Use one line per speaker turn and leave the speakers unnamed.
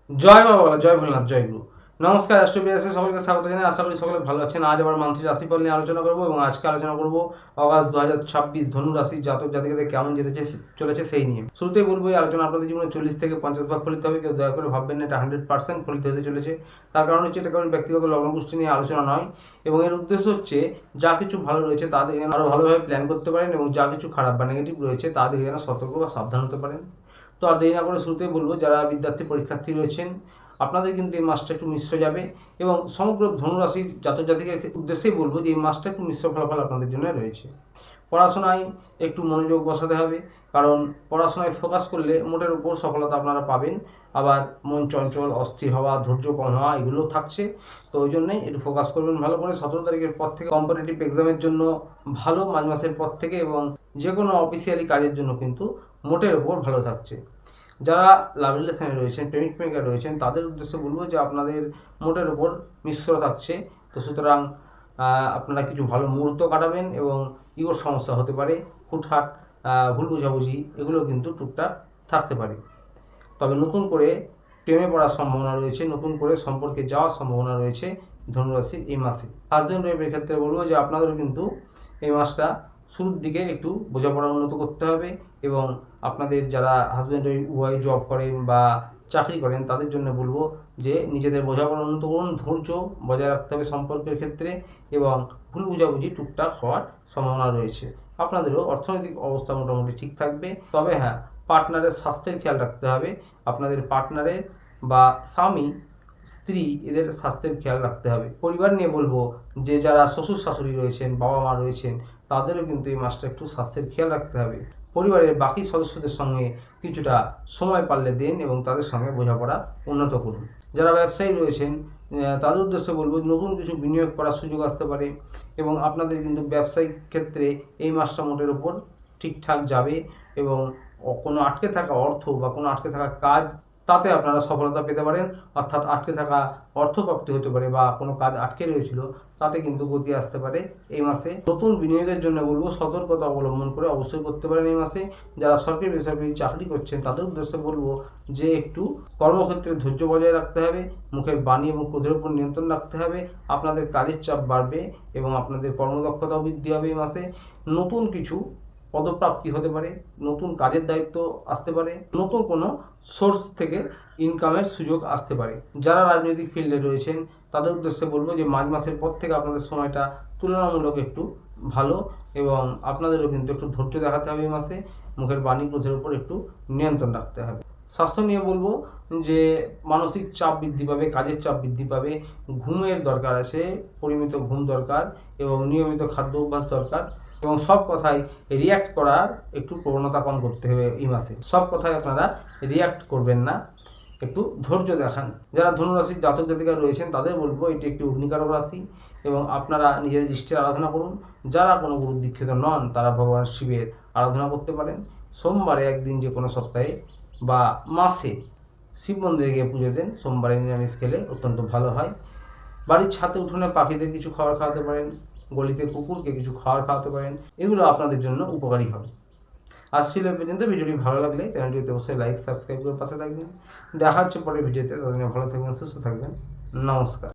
জয় মা বাবা, জয় ভোলেনাথ, জয় গুরু। নমস্কার, অ্যাস্ট্রোবিয়াসে সকলকে স্বাগত জানাই। আশা করি সকলে ভালো আছেন। আজ আবার মান্থলি রাশিফল নিয়ে আলোচনা করব এবং আজকে আলোচনা করব অগাস্ট 2026 ধনু রাশির জাতক জাতিকাদের কেমন যেতে চলেছে সেই নিয়ে। শুরুতেই বলবো এই আলোচনা আপনাদের জীবনে 40 থেকে 50 ভাগ ফলিত হবে। কেউ দয়া করে ভাববেন না এটা 100% ফলিত হতে চলেছে। তার কারণ হচ্ছে এটা কারণ ব্যক্তিগত লগ্নপুষ্টি নিয়ে আলোচনা নয়, এবং এর উদ্দেশ্য হচ্ছে যা কিছু ভালো রয়েছে তা দেখে আরও ভালোভাবে প্ল্যান করতে পারেন, এবং যা কিছু খারাপ বা নেগেটিভ রয়েছে তা দেখে যেন সতর্ক বা সাবধান হতে পারেন। তো আর দেরি না করে শুরুতেই বলবো, যারা বিদ্যার্থী পরীক্ষার্থী রয়েছেন আপনাদের কিন্তু এই মাসটা একটু মিশ্র যাবে, এবং সমগ্র ধনুরাশির জাতক জাতিকের উদ্দেশ্যেই বলবো যে এই মাসটা একটু মিশ্র ফলাফল আপনাদের জন্য রয়েছে। পড়াশোনায় একটু মনোযোগ বসাতে হবে, কারণ পড়াশোনায় ফোকাস করলে মোটের উপর সফলতা আপনারা পাবেন। আবার মন চঞ্চল, অস্থির হওয়া, ধৈর্য কম হওয়া এগুলোও থাকছে। তো ওই জন্যই একটু ফোকাস করবেন ভালো করে। 17 তারিখের পর থেকে কম্পিটিটিভ এক্সামের জন্য ভালো, মার্চ মাসের পর থেকে, এবং যে কোনো অফিসিয়ালি কাজের জন্য কিন্তু মোটের উপর ভালো থাকছে। যারা লাভ রিলেশনে রয়েছেন, প্রেমিক প্রেমিকা রয়েছেন, তাদের উদ্দেশ্যে বলবো যে আপনাদের মোটের ওপর মিশ্র থাকছে। তো সুতরাং আপনারা কিছু ভালো মুহূর্ত কাটাবেন, এবং ইগোর সমস্যা হতে পারে, হুটহাট ভুল বোঝাবুঝি এগুলো কিন্তু টুকটাক থাকতে পারে। তবে নতুন করে প্রেমে পড়ার সম্ভাবনা রয়েছে, নতুন করে সম্পর্কে যাওয়ার সম্ভাবনা রয়েছে ধনুরাশির এই মাসে। হাজব্যান্ড ওয়াইফের ক্ষেত্রে বলবো যে আপনাদেরও কিন্তু এই মাসটা শুরুর দিকে একটু বোঝাপড়া উন্নত করতে হবে, এবং আপনাদের যারা হাজব্যান্ড ওয়াইফ উভয় জব করেন বা চাকরি করেন তাদের জন্য বলবো যে নিজেদের বোঝাপড়া উন্নত করুন, ধৈর্য বজায় রাখতে হবে সম্পর্কের ক্ষেত্রে, এবং ভুল বুঝাবুঝি টুকটাক হওয়ার সম্ভাবনা রয়েছে। আপনাদেরও অর্থনৈতিক অবস্থা মোটামুটি ঠিক থাকবে। তবে হ্যাঁ, পার্টনারের স্বাস্থ্যের খেয়াল রাখতে হবে। আপনাদের পার্টনারের বা স্বামী, স্ত্রী এদের স্বাস্থ্যের খেয়াল রাখতে হবে। পরিবার নিয়ে বলবো যে যারা শ্বশুর শাশুড়ি রয়েছেন, বাবা মা রয়েছেন, তাদেরও কিন্তু এই মাসটা একটু স্বাস্থ্যের খেয়াল রাখতে হবে। পরিবারের বাকি সদস্যদের সঙ্গে কিছুটা সময় পারলে দিন, এবং তাদের সঙ্গে বোঝাপড়া উন্নত করুন। যারা ব্যবসায়ী রয়েছেন তাদের উদ্দেশ্যে বলবো নতুন কিছু বিনিয়োগ করার সুযোগ আসতে পারে, এবং আপনাদের কিন্তু ব্যবসায়িক ক্ষেত্রে এই মাসটা মোটের ওপর ঠিকঠাক যাবে, এবং কোনো আটকে থাকা অর্থ বা কোনো আটকে থাকা কাজ তাতে আপনারা সফলতা পেতে পারেন। অর্থাৎ আটকে থাকা অর্থপ্রাপ্তি হতে পারে, বা কোনো কাজ আটকে রয়েছিল তাতে কিন্তু গতি আসতে পারে এই মাসে। নতুন বিনিয়োগের জন্য বলবো সতর্কতা অবলম্বন করে অবশ্যই করতে পারেন এই মাসে। যারা সরকারি বেসরকারি চাকরি করছেন তাদের উদ্দেশ্যে বলবো যে একটু কর্মক্ষেত্রে ধৈর্য বজায় রাখতে হবে, মুখের বাণী এবং ক্রোধের উপর নিয়ন্ত্রণ রাখতে হবে। আপনাদের কাজের চাপ বাড়বে, এবং আপনাদের কর্মদক্ষতাও বৃদ্ধি হবে এই মাসে। নতুন কিছু পদপ্রাপ্তি হতে পারে, নতুন কাজের দায়িত্ব আসতে পারে, নতুন কোনো সোর্স থেকে ইনকামের সুযোগ আসতে পারে। যারা রাজনৈতিক ফিল্ডে রয়েছেন তাদের উদ্দেশ্যে বলবো যে মার্চ মাসের পর থেকে আপনাদের সময়টা তুলনামূলক একটু ভালো, এবং আপনাদেরও কিন্তু একটু ধৈর্য দেখাতে হবে এই মাসে। মুখের বাণী ক্রোধের উপর একটু নিয়ন্ত্রণ রাখতে হবে। স্বাস্থ্য নিয়ে বলবো যে মানসিক চাপ বৃদ্ধি পাবে, কাজের চাপ বৃদ্ধি পাবে, ঘুমের দরকার আছে, পরিমিত ঘুম দরকার, এবং নিয়মিত খাদ্য অভ্যাস দরকার, এবং সব কথায় রিয়্যাক্ট করার একটু প্রবণতা কম করতে হবে এই মাসে। সব কথায় আপনারা রিয়্যাক্ট করবেন না, একটু ধৈর্য দেখান। যারা ধনুরাশির জাতক জাতিকা রয়েছেন তাদের বলবো এটি একটি অগ্নিকারক রাশি, এবং আপনারা নিজেদের ইষ্টের আরাধনা করুন। যারা কোনো গুরু দীক্ষিত নন তারা ভগবান শিবের আরাধনা করতে পারেন। সোমবারে একদিন যে কোনো সপ্তাহে বা মাসে শিব মন্দিরে গিয়ে পুজো দেন। সোমবারে নিরামিষ খেলে অত্যন্ত ভালো হয়। বাড়ির ছাদে উঠোনে পাখিদের কিছু খাবার খাওয়াতে পারেন, গলিতে কুকুরকে কিছু খাবার খাওয়াতে পারেন। এগুলো আপনাদের জন্য উপকারী হবে। আজ ছিল এই পর্যন্ত। ভিডিওটি ভালো লাগলে চ্যানেলটিতে অবশ্যই লাইক সাবস্ক্রাইব করে পাশে থাকবেন। দেখা হচ্ছে পরের ভিডিওতে। ততদিনে ভালো থাকবেন, সুস্থ থাকবেন। নমস্কার।